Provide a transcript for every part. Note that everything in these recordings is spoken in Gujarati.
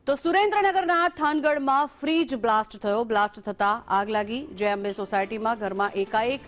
તો સુરેન્દ્રનગરના થાનગઢમાં ફ્રીજ બ્લાસ્ટ થયો. બ્લાસ્ટ થતા આગ લાગી. જય અંબે સોસાયટીમાં ઘરમાં એકાએક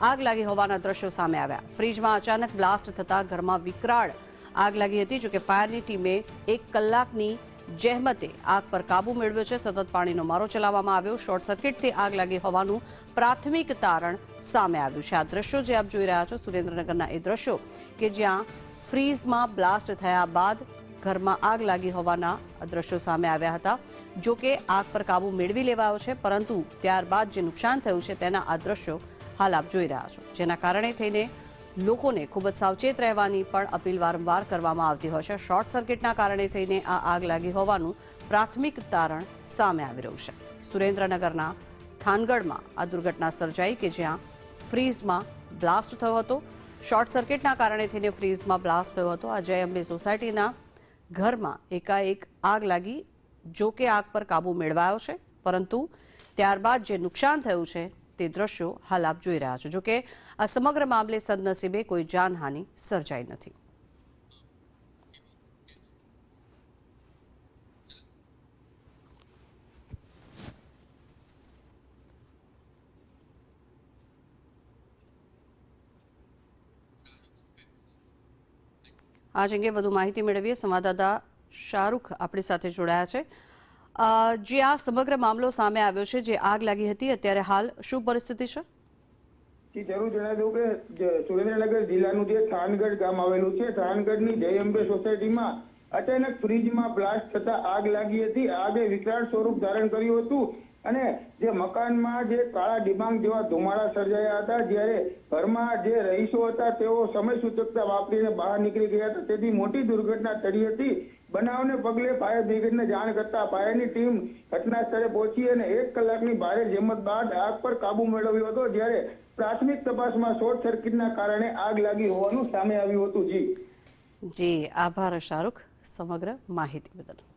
આગ લાગી હોવાના દ્રશ્યો સામે આવ્યા. ફ્રીજમાં અચાનક બ્લાસ્ટ થતા ઘરમાં વિકરાળ આગ લાગી હતી. જોકે ફાયરની ટીમે 1 કલાકની જહેમતે આગ પર કાબુ મેળવ્યો છે. સતત પાણીનો મારો ચલાવવામાં આવ્યો. શોર્ટ સર્કિટથી આગ લાગી હોવાનું પ્રાથમિક તારણ સામે આવ્યું છે. આ દ્રશ્યો જે આપ જોઈ રહ્યા છો સુરેન્દ્રનગરના એ દ્રશ્યો કે જ્યાં ફ્રીજમાં બ્લાસ્ટ થયા બાદ ઘરમાં આગ લાગી હોવાના દ્રશ્યો સામે આવ્યા હતા. જો કે આગ પર કાબુ મેળવી લેવાયો છે, પરંતુ ત્યારબાદ જે નુકસાન થયું છે તેના આ દ્રશ્યો હાલ આપ જોઈ રહ્યા છો, જેના કારણે થઈને લોકોને ખૂબ જ સાવચેત રહેવાની પણ અપીલ વારંવાર કરવામાં આવતી હોય છે. શોર્ટ સર્કિટના કારણે થઈને આ આગ લાગી હોવાનું પ્રાથમિક તારણ સામે આવી રહ્યું છે. સુરેન્દ્રનગરના થાનગઢમાં આ દુર્ઘટના સર્જાઈ કે જ્યાં ફ્રીઝમાં બ્લાસ્ટ થયો હતો. શોર્ટ સર્કિટના કારણે થઈને ફ્રીઝમાં બ્લાસ્ટ થયો હતો. આ જય અંબે સોસાયટીના ઘરમાં એકાએક આગ લાગી. જો કે આગ પર કાબુ મેળવાયો છે, પરંતુ ત્યારબાદ જે નુકસાન થયું છે તે દ્રશ્યો હાલ આપ જોઈ રહ્યા છો. જો કે આ સમગ્ર મામલે સદનસીબે કોઈ જાનહાનિ સર્જાઈ નથી. આજ અંગે વધુ માહિતી મેળવીએ. સંવાદદાતા શાહરૂખ આપણી સાથે જોડાયા છે. જે આ સમગ્ર મામલો સામે આવ્યો છે, જે આગ લાગી હતી, અત્યારે હાલ શું પરિસ્થિતિ છે? જરૂર જણાવી દઉં કે સુરેન્દ્રનગર જિલ્લાનું જે થાનગઢ ગામ આવેલું છે, થાનગઢની જય અંબે સોસાયટીમાં અચાનક ફ્રીજમાં બ્લાસ્ટ થતા આગ લાગી હતી. આગે વિકરાળ સ્વરૂપ ધારણ કર્યું હતું અને જે મકાનમાં જે કાળા ડિબાંગ જેવા ધુમાડા સર્જાયા હતા. જ્યારે ઘરમાં જે રહીશો હતા તેઓ સમય સૂચકતા વાપરીને બહાર નીકળી ગયા હતા, તેથી મોટી દુર્ઘટના ટળી હતી. બનાવને પગલે ફાયર બ્રિગેડને જાણ કરતા ફાયરની ટીમ ઘટના સ્થળે પહોંચી અને 1 કલાકની ભારે જહેમત બાદ આગ પર કાબુ મેળવ્યો હતો. જ્યારે પ્રાથમિક તપાસમાં શોર્ટ સર્કિટના કારણે આગ લાગી હોવાનું સામે આવ્યું હતું. જી આભાર શાહરૂખ સમગ્ર માહિતી બદલ.